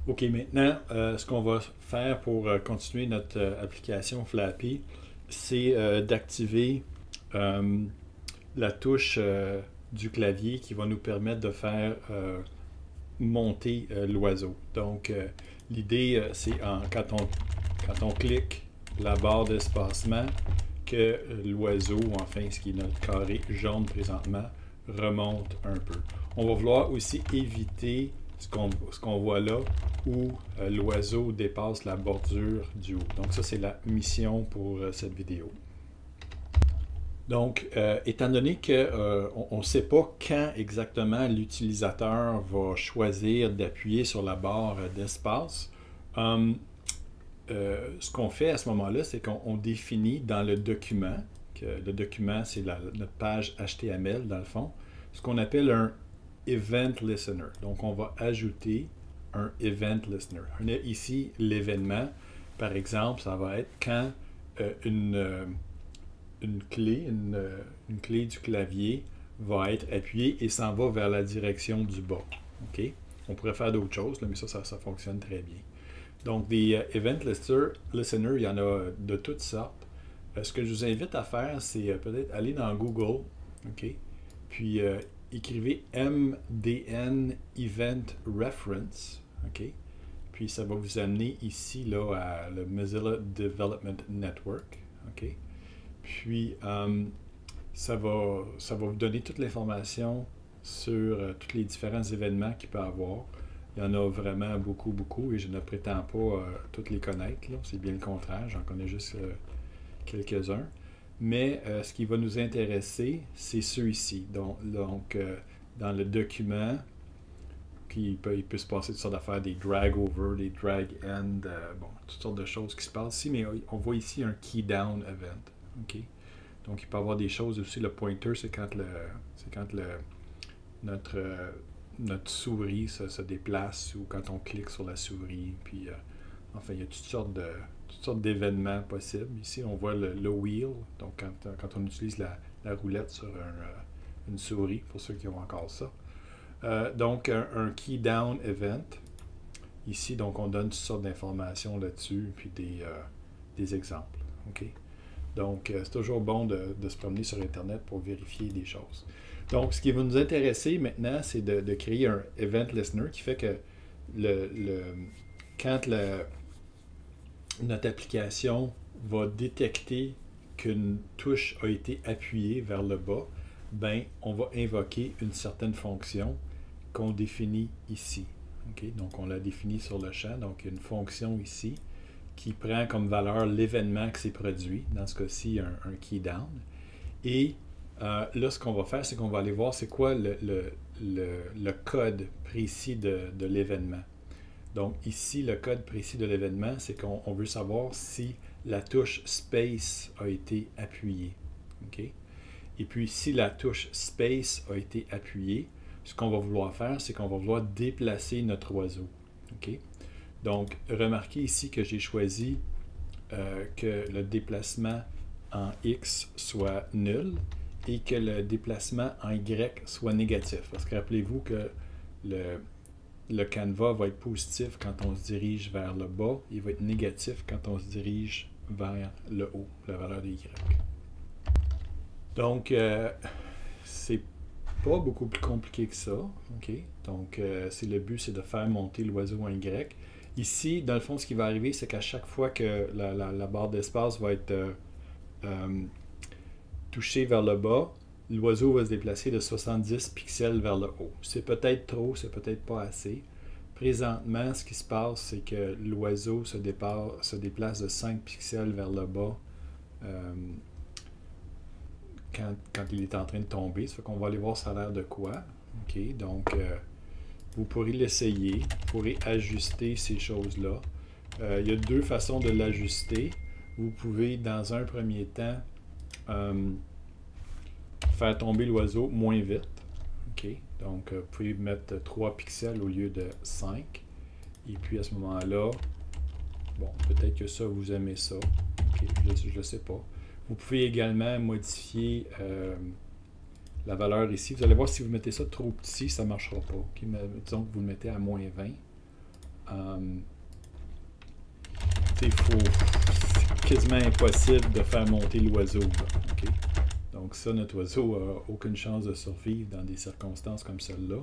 OK, maintenant, ce qu'on va faire pour continuer notre application Flappy, c'est d'activer euh, la touche du clavier qui va nous permettre de faire monter l'oiseau. Donc, l'idée, c'est quand on clique la barre d'espacement, que l'oiseau, ou enfin ce qui est notre carré jaune présentement, remonte un peu. On va vouloir aussi éviter ce qu'on voit là, où l'oiseau dépasse la bordure du haut. Donc ça, c'est la mission pour cette vidéo. Donc, étant donné qu'on ne sait pas quand exactement l'utilisateur va choisir d'appuyer sur la barre d'espace, ce qu'on fait à ce moment-là, c'est qu'on définit dans le document, que le document, c'est notre page HTML dans le fond, ce qu'on appelle un Event Listener. Donc, on va ajouter un Event Listener. On a ici l'événement. Par exemple, ça va être quand une clé du clavier va être appuyée et s'en va vers la direction du bas. OK? On pourrait faire d'autres choses, là, mais ça fonctionne très bien. Donc, des Event Listener, il y en a de toutes sortes. Ce que je vous invite à faire, c'est peut-être aller dans Google, OK? Puis écrivez MDN Event Reference, OK? Puis ça va vous amener ici là, à le Mozilla Development Network, OK? Puis ça va vous donner toute l'information sur tous les différents événements qu'il peut y avoir. Il y en a vraiment beaucoup, beaucoup, et je ne prétends pas toutes les connaître. C'est bien le contraire, j'en connais juste quelques-uns. Mais ce qui va nous intéresser, c'est ceux-ci. Donc dans le document, il peut se passer toutes sortes d'affaires, des drag-over, des drag-end, bon, toutes sortes de choses qui se passent ici, mais on voit ici un key-down event. Okay? Donc il peut y avoir des choses aussi, le pointer, c'est quand notre souris se déplace ou quand on clique sur la souris. Puis, enfin, il y a toutes sortes d'événements possibles. Ici, on voit le wheel, donc quand on utilise la roulette sur une souris, pour ceux qui ont encore ça. Donc, un key down event. Ici, donc, on donne toutes sortes d'informations là-dessus, puis des exemples. OK? Donc, c'est toujours bon de se promener sur Internet pour vérifier des choses. Donc, ce qui va nous intéresser maintenant, c'est de créer un Event Listener qui fait que quand notre application va détecter qu'une touche a été appuyée vers le bas, ben, on va invoquer une certaine fonction qu'on définit ici. Okay? Donc, on l'a définie sur le champ. Donc, il y a une fonction ici qui prend comme valeur l'événement qui s'est produit, dans ce cas-ci, un key down. Et là, ce qu'on va faire, c'est qu'on va aller voir c'est quoi le code précis de l'événement. Donc ici, le code précis de l'événement, c'est qu'on veut savoir si la touche Space a été appuyée. Okay? Et puis, si la touche Space a été appuyée, ce qu'on va vouloir faire, c'est qu'on va vouloir déplacer notre oiseau. Okay? Donc, remarquez ici que j'ai choisi que le déplacement en X soit nul et que le déplacement en Y soit négatif. Parce que rappelez-vous que le canevas va être positif quand on se dirige vers le bas, il va être négatif quand on se dirige vers le haut, la valeur de Y. Donc, c'est pas beaucoup plus compliqué que ça. Okay? Donc, le but, c'est de faire monter l'oiseau en Y. Ici, dans le fond, ce qui va arriver, c'est qu'à chaque fois que la barre d'espace va être touchée vers le bas, l'oiseau va se déplacer de 70 pixels vers le haut. C'est peut-être trop, c'est peut-être pas assez. Présentement, ce qui se passe, c'est que l'oiseau se déplace de 5 pixels vers le bas quand il est en train de tomber. Ça fait qu'on va aller voir ça a l'air de quoi. Okay? Donc, vous pourrez l'essayer, vous pourrez ajuster ces choses-là. Il y a deux façons de l'ajuster. Vous pouvez, dans un premier temps, faire tomber l'oiseau moins vite. Okay? Donc, vous pouvez mettre 3 pixels au lieu de 5. Et puis, à ce moment-là, bon, peut-être que ça, vous aimez ça. Okay? Je ne sais pas. Vous pouvez également modifier la valeur ici. Vous allez voir, si vous mettez ça trop petit, ça ne marchera pas. Okay? Mais disons que vous le mettez à moins 20. c'est quasiment impossible de faire monter l'oiseau. Okay? Donc ça, notre oiseau n'a aucune chance de survivre dans des circonstances comme celle-là.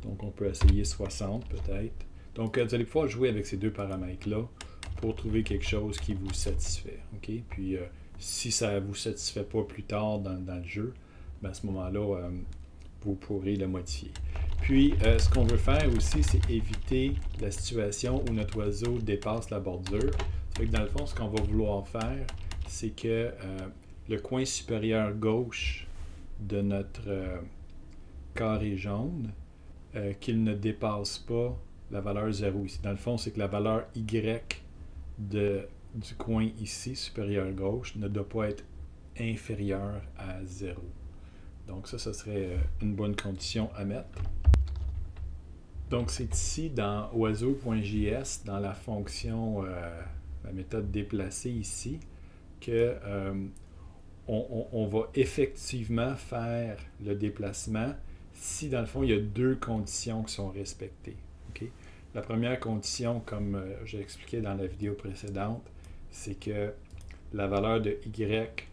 Donc on peut essayer 60 peut-être. Donc vous allez pouvoir jouer avec ces deux paramètres-là pour trouver quelque chose qui vous satisfait. Okay? Puis si ça ne vous satisfait pas plus tard dans le jeu, ben à ce moment-là, vous pourrez le modifier. Puis, ce qu'on veut faire aussi, c'est éviter la situation où notre oiseau dépasse la bordure. Ça fait que dans le fond, ce qu'on va vouloir faire, c'est que le coin supérieur gauche de notre carré jaune, qu'il ne dépasse pas la valeur 0 ici. Dans le fond, c'est que la valeur Y du coin ici, supérieur gauche, ne doit pas être inférieure à 0. Donc ça serait une bonne condition à mettre. Donc c'est ici dans oiseau.js, dans la fonction, la méthode déplacer ici, que on va effectivement faire le déplacement si dans le fond il y a deux conditions qui sont respectées. Okay? La première condition, comme j'ai expliqué dans la vidéo précédente, c'est que la valeur de Y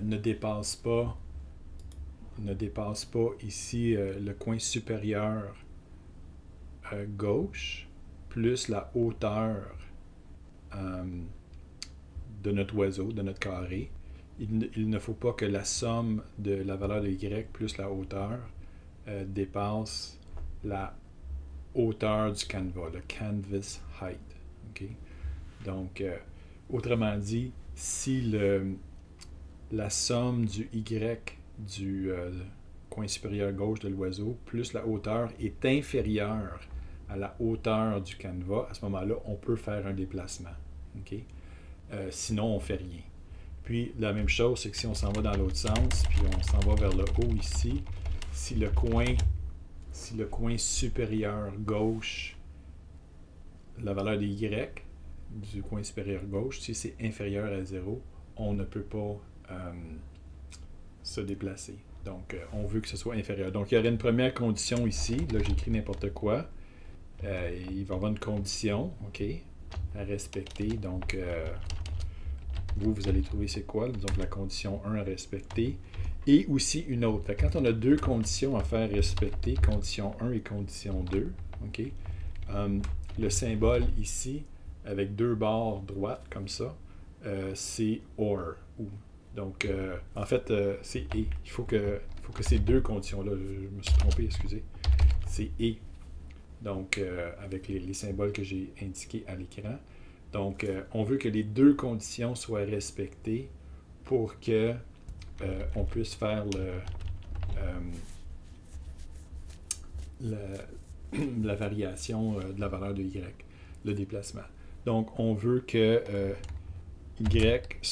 ne dépasse pas ici le coin supérieur gauche plus la hauteur de notre oiseau, de notre carré. Il ne faut pas que la somme de la valeur de Y plus la hauteur dépasse la hauteur du canevas, le canvas height. Okay? Donc, autrement dit, si la somme du Y du coin supérieur gauche de l'oiseau plus la hauteur est inférieure à la hauteur du canevas, à ce moment-là, on peut faire un déplacement. Okay? Sinon, on ne fait rien. Puis, la même chose, c'est que si on s'en va dans l'autre sens, puis on s'en va vers le haut ici, si le coin supérieur gauche, la valeur de Y du coin supérieur gauche, si c'est inférieur à 0, on ne peut pas se déplacer. Donc, on veut que ce soit inférieur. Donc, il y aurait une première condition ici. Là, j'écris n'importe quoi. Il va y avoir une condition, OK, à respecter. Donc, vous allez trouver c'est quoi. Donc, la condition 1 à respecter. Et aussi une autre. Fait que quand on a deux conditions à faire respecter, condition 1 et condition 2, OK, le symbole ici, avec deux barres droites comme ça, c'est OR. Ou. Donc, en fait, c'est et. Il faut que ces deux conditions-là, je me suis trompé, excusez, c'est et. Donc, avec les symboles que j'ai indiqués à l'écran. Donc, on veut que les deux conditions soient respectées pour que on puisse faire la variation de la valeur de Y, le déplacement. Donc, on veut que Y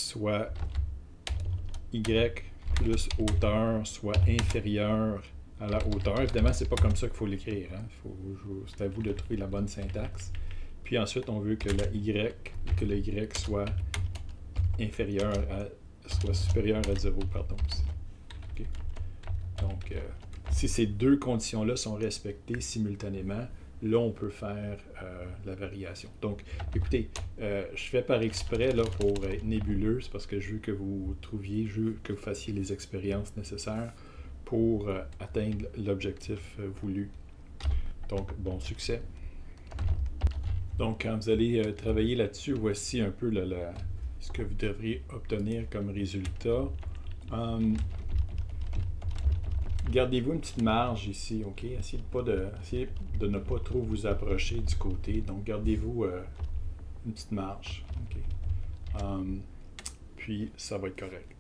plus hauteur soit inférieur à la hauteur. Évidemment, c'est pas comme ça qu'il faut l'écrire. Hein? C'est à vous de trouver la bonne syntaxe. Puis ensuite, on veut que le Y soit inférieur soit supérieur à 0, pardon. Okay. Donc, si ces deux conditions-là sont respectées simultanément, là, on peut faire la variation. Donc, écoutez, je fais par exprès là, pour être nébuleux, c'est parce que je veux que vous trouviez, je veux que vous fassiez les expériences nécessaires pour atteindre l'objectif voulu. Donc, bon succès. Donc, quand vous allez travailler là-dessus, voici un peu ce que vous devriez obtenir comme résultat. Gardez-vous une petite marge ici, OK? Essayez de ne pas trop vous approcher du côté. Donc, gardez-vous une petite marge, OK? Puis, ça va être correct.